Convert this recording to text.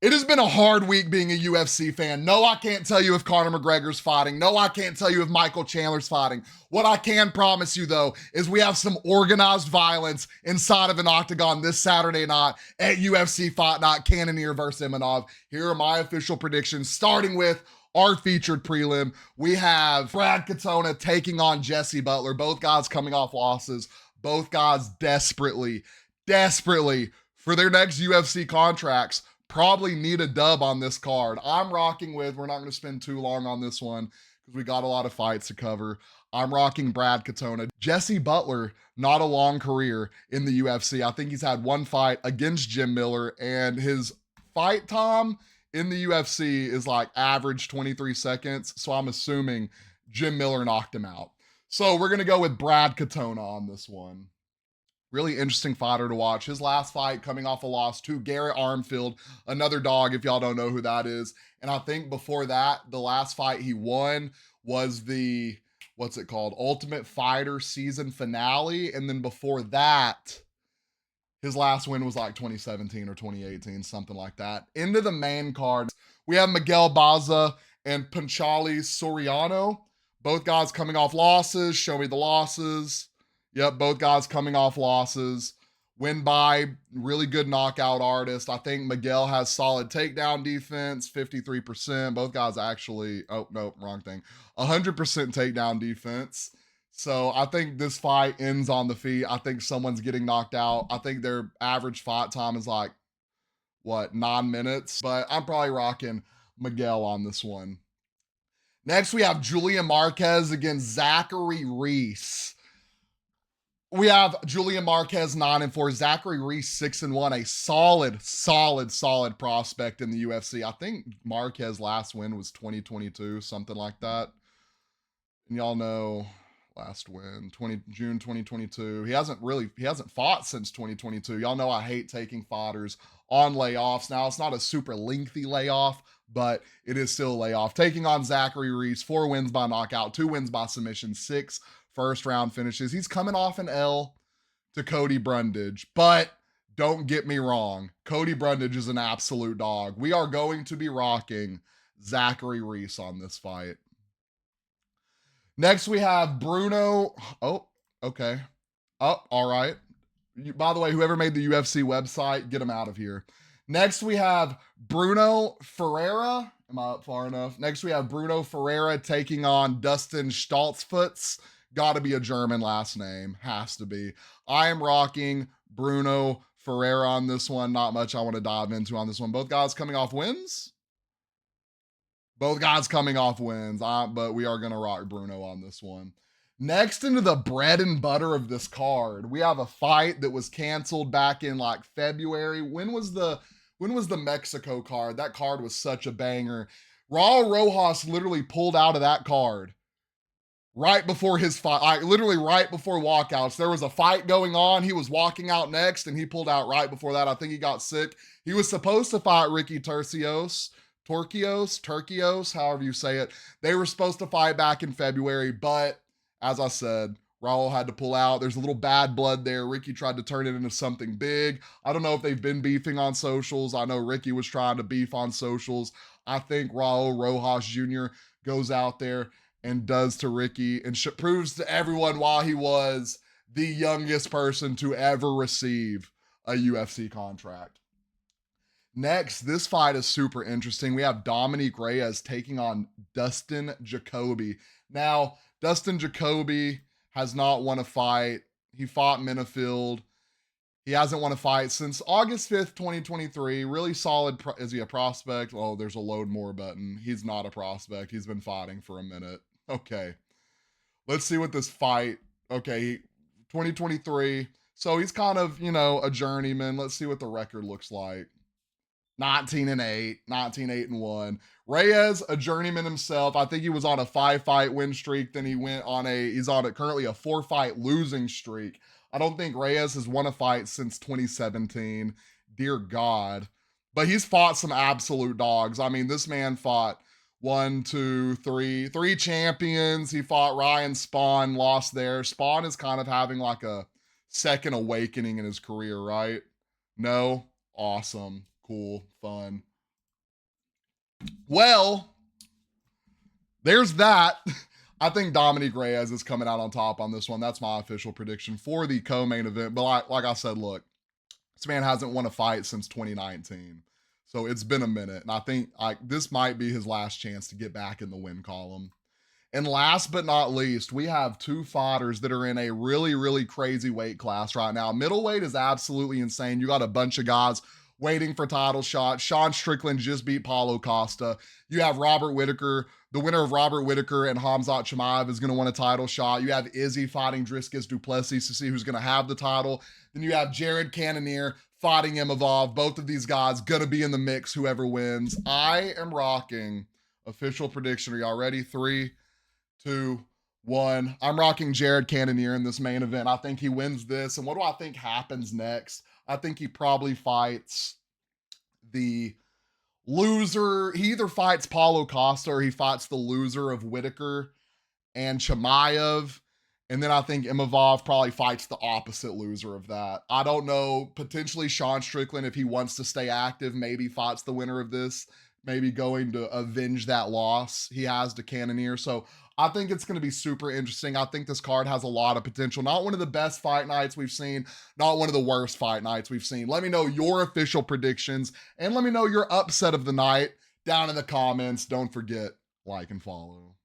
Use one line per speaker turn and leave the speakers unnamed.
It has been a hard week being a UFC fan. No, I can't tell you if Conor McGregor's fighting. No, I can't tell you if Michael Chandler's fighting. What I can promise you, though, is we have some organized violence inside of an octagon this Saturday night at UFC Fight Night, Cannonier versus Imavov. Here are my official predictions, starting with our featured prelim. We have Brad Katona taking on Jesse Butler. Both guys coming off losses. Both guys desperately for their next UFC contracts probably need a dub on this card. I'm rocking with, we're not going to spend too long on this one because we got a lot of fights to cover. I'm rocking Brad Katona. Jesse Butler, not a long career in the UFC. I think he's had one fight against Jim Miller, and his fight time in the UFC is like average 23 seconds. So I'm assuming Jim Miller knocked him out. So we're going to go with Brad Katona on this one. Really interesting fighter to watch. His last fight coming off a loss to Garrett Armfield, another dog if y'all don't know who that is. And I think before that, the last fight he won was the, what's it called? Ultimate Fighter season finale. And then before that, his last win was like 2017 or 2018, something like that. Into the main card, we have Miguel Baza and Panchali Soriano. Both guys coming off losses. Show me the losses. Yep, both guys coming off losses. Win by really good knockout artist. I think Miguel has solid takedown defense, 53%. Both guys actually, oh, no, wrong thing. 100% takedown defense. So I think this fight ends on the feet. I think someone's getting knocked out. I think their average fight time is like, 9 minutes? But I'm probably rocking Miguel on this one. Next, we have Julian Marquez against Zachary Reyes. We have Julian Marquez 9-4, Zachary Reyes 6-1, a solid prospect in the UFC. I think Marquez last win was 2022, something like that. And y'all know last win, June 2022. He hasn't fought since 2022. Y'all know I hate taking fighters on layoffs. Now it's not a super lengthy layoff, but it is still a layoff. Taking on Zachary Reyes, 4 wins by knockout, 2 wins by submission, 6 first round finishes. He's coming off an L to Cody Brundage, but don't get me wrong. Cody Brundage is an absolute dog. We are going to be rocking Zachary Reyes on this fight. Next, we have Bruno. Oh, okay. Oh, all right. By the way, whoever made the UFC website, get him out of here. Next, we have Bruno Ferreira. Am I up far enough? Next, we have Bruno Ferreira taking on Dustin Stoltzfutz. Got to be a German last name. Has to be. I am rocking Bruno Ferreira on this one. Not much I want to dive into on this one. Both guys coming off wins. Both guys coming off wins. But we are going to rock Bruno on this one. Next, into the bread and butter of this card, we have a fight that was canceled back in like February. When was the Mexico card? That card was such a banger. Raul Rosas literally pulled out of that card right before his fight, literally right before walkouts. There was a fight going on. He was walking out next, and he pulled out right before that. I think he got sick. He was supposed to fight Ricky Turcios, however you say it. They were supposed to fight back in February, but as I said, Raul had to pull out. There's a little bad blood there. Ricky tried to turn it into something big. I don't know if they've been beefing on socials. I know Ricky was trying to beef on socials. I think Raul Rosas Jr. goes out there and does to Ricky and proves to everyone why he was the youngest person to ever receive a UFC contract. Next, this fight is super interesting. We have Dominick Reyes taking on Dustin Jacoby. Now, Dustin Jacoby has not won a fight. He fought Minifield. He hasn't won a fight since August 5th, 2023. Really solid. Is he a prospect? Oh, there's a load more button. He's not a prospect. He's been fighting for a minute. Okay. Let's see what this fight. Okay. 2023. So he's kind of, a journeyman. Let's see what the record looks like. 19-8, 19-8-1. Reyes, a journeyman himself. I think he was on a 5-fight win streak. Then he's on currently a 4-fight losing streak. I don't think Reyes has won a fight since 2017. Dear God. But he's fought some absolute dogs. I mean, this man fought 3 champions. He fought Ryan Spawn, lost there. Spawn is kind of having like a second awakening in his career, right? No? Awesome. Cool. Fun. Well, there's that. I think Dominick Reyes is coming out on top on this one. That's my official prediction for the co-main event. But like I said, look, this man hasn't won a fight since 2019. So it's been a minute. And I think this might be his last chance to get back in the win column. And last but not least, we have two fighters that are in a really, really crazy weight class right now. Middleweight is absolutely insane. You got a bunch of guys waiting for title shots. Sean Strickland just beat Paulo Costa. You have Robert Whittaker. The winner of Robert Whittaker and Khamzat Chimaev is going to win a title shot. You have Izzy fighting Dricus du Plessis to see who's going to have the title. Then you have Jared Cannonier fighting Imavov. Both of these guys going to be in the mix, whoever wins. I am rocking official prediction. Are y'all ready? 3, 2, 1. I'm rocking Jared Cannonier in this main event. I think he wins this. And what do I think happens next? I think he probably fights the loser. He either fights Paulo Costa or he fights the loser of Whittaker and Chimaev. And then I think Imavov probably fights the opposite loser of that. I don't know. Potentially Sean Strickland, if he wants to stay active, maybe fights the winner of this, maybe going to avenge that loss he has to Cannonier. So I think it's going to be super interesting. I think this card has a lot of potential. Not one of the best fight nights we've seen, not one of the worst fight nights we've seen. Let me know your official predictions and let me know your upset of the night down in the comments. Don't forget, like and follow.